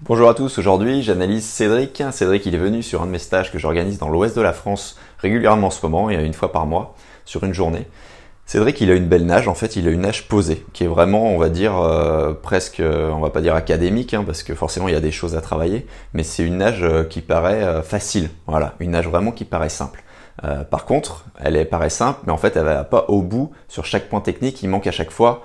Bonjour à tous, aujourd'hui j'analyse Cédric. Cédric il est venu sur un de mes stages que j'organise dans l'ouest de la France régulièrement en ce moment, et une fois par mois, sur une journée. Cédric il a une belle nage, en fait il a une nage posée, qui est vraiment on va dire presque, on va pas dire académique, parce que forcément il y a des choses à travailler, mais c'est une nage qui paraît facile, voilà, une nage vraiment qui paraît simple. Par contre, paraît simple, mais en fait elle va pas au bout sur chaque point technique, il manque à chaque fois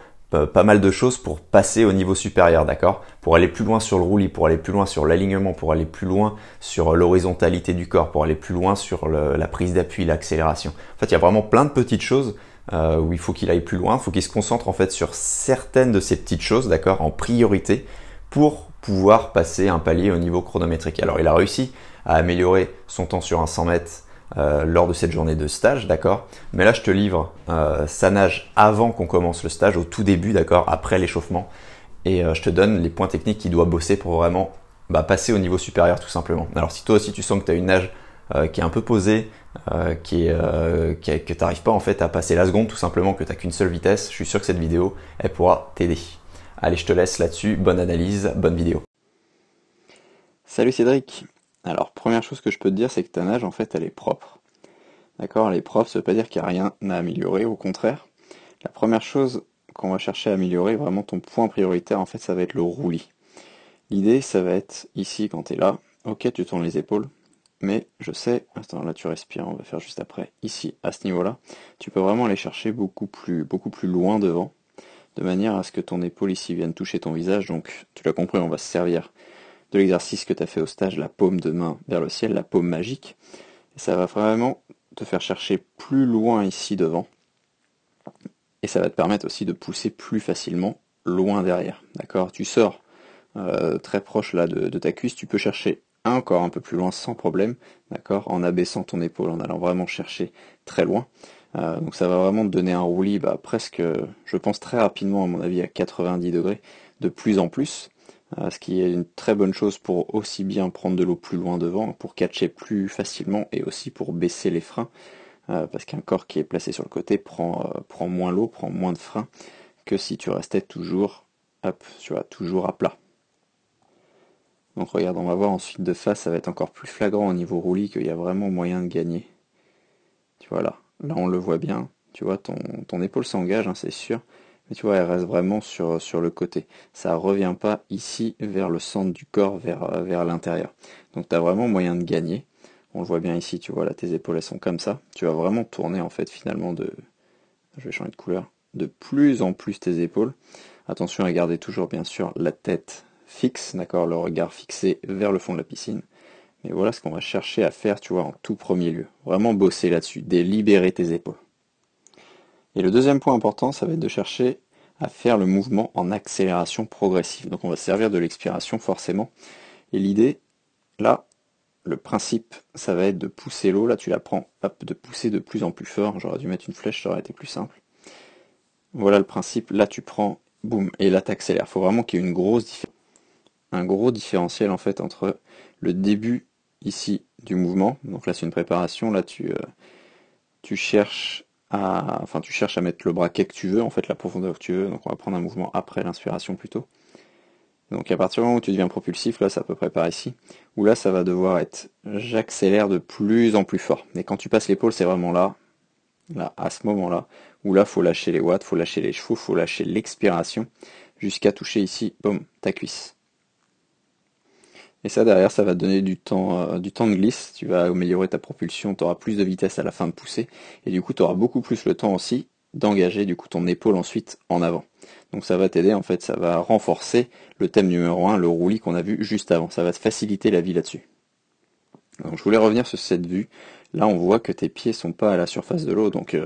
pas mal de choses pour passer au niveau supérieur, d'accord? Pour aller plus loin sur le roulis, pour aller plus loin sur l'alignement, pour aller plus loin sur l'horizontalité du corps, pour aller plus loin sur la prise d'appui, l'accélération. En fait, il y a vraiment plein de petites choses où il faut qu'il aille plus loin, il faut qu'il se concentre en fait sur certaines de ces petites choses, d'accord, en priorité, pour pouvoir passer un palier au niveau chronométrique. Alors, il a réussi à améliorer son temps sur un 100 mètres lors de cette journée de stage, d'accord. Mais là, je te livre sa nage avant qu'on commence le stage, au tout début, d'accord, après l'échauffement. Et je te donne les points techniques qu'il doit bosser pour vraiment passer au niveau supérieur, tout simplement. Alors, si toi aussi tu sens que tu as une nage qui est un peu posée, que tu n'arrives pas en fait à passer la seconde, tout simplement, que tu n'as qu'une seule vitesse, je suis sûr que cette vidéo, elle pourra t'aider. Allez, je te laisse là-dessus. Bonne analyse, bonne vidéo. Salut Cédric. Alors, première chose que je peux te dire, c'est que ta nage, en fait, elle est propre. D'accord? Elle est propre, ça veut pas dire qu'il n'y a rien à améliorer, au contraire. La première chose qu'on va chercher à améliorer, vraiment ton point prioritaire, en fait, ça va être le roulis. L'idée, ça va être ici, quand tu es là, ok, tu tournes les épaules, mais je sais, attends, là tu respires, on va faire juste après, ici, à ce niveau-là, tu peux vraiment aller chercher beaucoup plus loin devant, de manière à ce que ton épaule ici vienne toucher ton visage. Donc, tu l'as compris, on va se servir de l'exercice que tu as fait au stage, la paume de main vers le ciel, la paume magique. Et ça va vraiment te faire chercher plus loin ici devant. Et ça va te permettre aussi de pousser plus facilement loin derrière. D'accord? Tu sors très proche là de ta cuisse, tu peux chercher encore un peu plus loin sans problème, d'accord? En abaissant ton épaule, en allant vraiment chercher très loin. Donc ça va vraiment te donner un roulis presque, je pense très rapidement à mon avis à 90 degrés, de plus en plus. Ce qui est une très bonne chose pour aussi bien prendre de l'eau plus loin devant, pour catcher plus facilement et aussi pour baisser les freins, parce qu'un corps qui est placé sur le côté prend moins l'eau, prend moins de freins que si tu restais toujours, hop, tu vois, toujours à plat. Donc regarde, on va voir ensuite de face, ça va être encore plus flagrant au niveau roulis qu'il y a vraiment moyen de gagner. Tu vois là on le voit bien, tu vois, ton épaule s'engage, hein, c'est sûr, mais tu vois, elle reste vraiment sur le côté. Ça revient pas ici vers le centre du corps, vers l'intérieur. Donc tu as vraiment moyen de gagner. On le voit bien ici, tu vois, là tes épaules elles sont comme ça. Tu vas vraiment tourner en fait finalement je vais changer de couleur, de plus en plus tes épaules. Attention à garder toujours bien sûr la tête fixe, d'accord, le regard fixé vers le fond de la piscine. Mais voilà ce qu'on va chercher à faire, tu vois, en tout premier lieu. Vraiment bosser là-dessus, délibérer tes épaules. Et le deuxième point important, ça va être de chercher à faire le mouvement en accélération progressive. Donc on va se servir de l'expiration forcément. Et l'idée, là, le principe, ça va être de pousser l'eau. Là, tu la prends, hop, de pousser de plus en plus fort. J'aurais dû mettre une flèche, ça aurait été plus simple. Voilà le principe. Là, tu prends, boum, et là, tu accélères. Il faut vraiment qu'il y ait un gros différentiel en fait entre le début ici du mouvement. Donc là, c'est une préparation. Là, tu cherches à mettre le braquet que tu veux, en fait, la profondeur que tu veux. Donc on va prendre un mouvement après l'inspiration plutôt. Donc à partir du moment où tu deviens propulsif, là, c'est à peu près par ici, où là, ça va devoir être, j'accélère de plus en plus fort. Mais quand tu passes l'épaule, c'est vraiment là, à ce moment-là, où là, faut lâcher les watts, faut lâcher les chevaux, faut lâcher l'expiration, jusqu'à toucher ici, boum, ta cuisse. Et ça derrière, ça va te donner du temps de glisse, tu vas améliorer ta propulsion, tu auras plus de vitesse à la fin de pousser, et du coup tu auras beaucoup plus le temps aussi d'engager du coup ton épaule ensuite en avant. Donc ça va t'aider en fait, ça va renforcer le thème numéro un, le roulis qu'on a vu juste avant, ça va te faciliter la vie là-dessus. Donc je voulais revenir sur cette vue, là on voit que tes pieds sont pas à la surface de l'eau, donc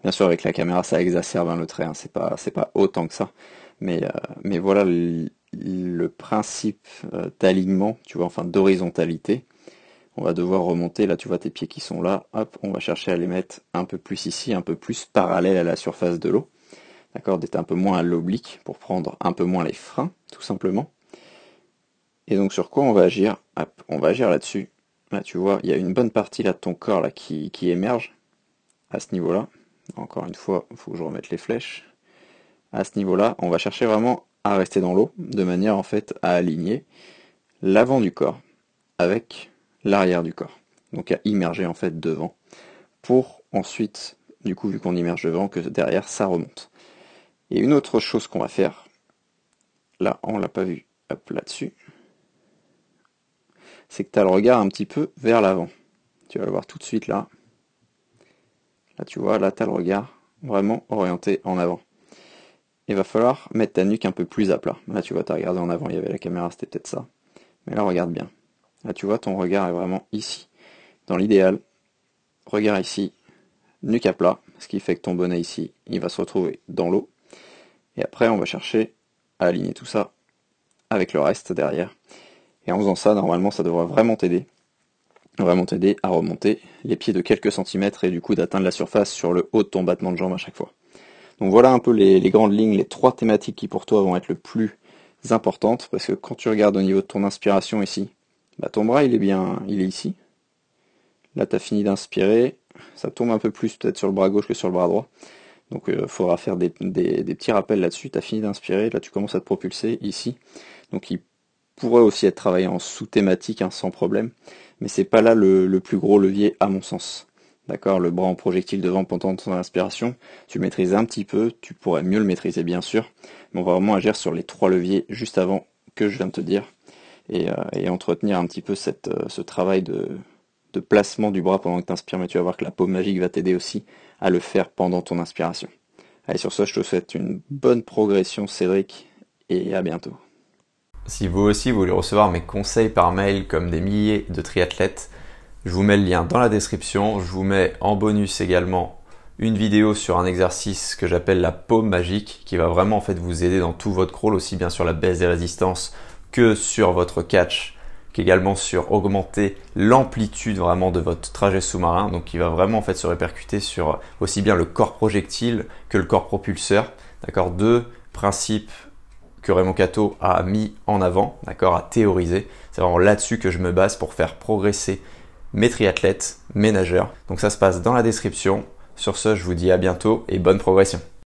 bien sûr avec la caméra ça exacerbe le trait, hein, c'est pas autant que ça, mais voilà le principe d'alignement, tu vois, enfin d'horizontalité. On va devoir remonter, là tu vois tes pieds qui sont là, hop, on va chercher à les mettre un peu plus ici, un peu plus parallèle à la surface de l'eau, d'accord, d'être un peu moins à l'oblique pour prendre un peu moins les freins, tout simplement. Et donc sur quoi on va agir? Hop, on va agir là-dessus. Là tu vois, il y a une bonne partie là de ton corps là qui émerge à ce niveau-là. Encore une fois, il faut que je remette les flèches. À ce niveau-là, on va chercher vraiment à rester dans l'eau, de manière en fait à aligner l'avant du corps avec l'arrière du corps. Donc à immerger en fait devant, pour ensuite, du coup, vu qu'on immerge devant, que derrière ça remonte. Et une autre chose qu'on va faire, là on l'a pas vu, hop là-dessus, c'est que tu as le regard un petit peu vers l'avant. Tu vas le voir tout de suite là. Là tu vois, là tu as le regard vraiment orienté en avant. Il va falloir mettre ta nuque un peu plus à plat. Là tu vois, tu as regardé en avant, il y avait la caméra, c'était peut-être ça. Mais là regarde bien. Là tu vois, ton regard est vraiment ici. Dans l'idéal, regard ici, nuque à plat, ce qui fait que ton bonnet ici, il va se retrouver dans l'eau. Et après on va chercher à aligner tout ça avec le reste derrière. Et en faisant ça, normalement, ça devrait vraiment t'aider à remonter les pieds de quelques centimètres et du coup d'atteindre la surface sur le haut de ton battement de jambe à chaque fois. Donc voilà un peu les grandes lignes, les 3 thématiques qui pour toi vont être le plus importantes, parce que quand tu regardes au niveau de ton inspiration ici, bah ton bras il est ici. Là tu as fini d'inspirer, ça tombe un peu plus peut-être sur le bras gauche que sur le bras droit. Donc il faudra faire des petits rappels là-dessus, tu as fini d'inspirer, là tu commences à te propulser ici. Donc il pourrait aussi être travaillé en sous-thématique sans problème, mais c'est pas là le plus gros levier à mon sens. D'accord, le bras en projectile devant pendant ton inspiration, tu le maîtrises un petit peu, tu pourrais mieux le maîtriser bien sûr, mais on va vraiment agir sur les 3 leviers juste avant que je viens de te dire, et entretenir un petit peu ce travail de placement du bras pendant que tu inspires, mais tu vas voir que la paume magique va t'aider aussi à le faire pendant ton inspiration. Allez, sur ça, je te souhaite une bonne progression, Cédric, et à bientôt. Si vous aussi voulez recevoir mes conseils par mail comme des milliers de triathlètes, je vous mets le lien dans la description. Je vous mets en bonus également une vidéo sur un exercice que j'appelle la paume magique, qui va vraiment en fait vous aider dans tout votre crawl, aussi bien sur la baisse des résistances que sur votre catch, qu'également sur augmenter l'amplitude vraiment de votre trajet sous-marin, donc qui va vraiment en fait se répercuter sur aussi bien le corps projectile que le corps propulseur. D'accord, 2 principes que Raymond Cato a mis en avant, d'accord, à théoriser. C'est vraiment là-dessus que je me base pour faire progresser mes triathlètes, mes nageurs. Donc ça se passe dans la description. Sur ce, je vous dis à bientôt et bonne progression.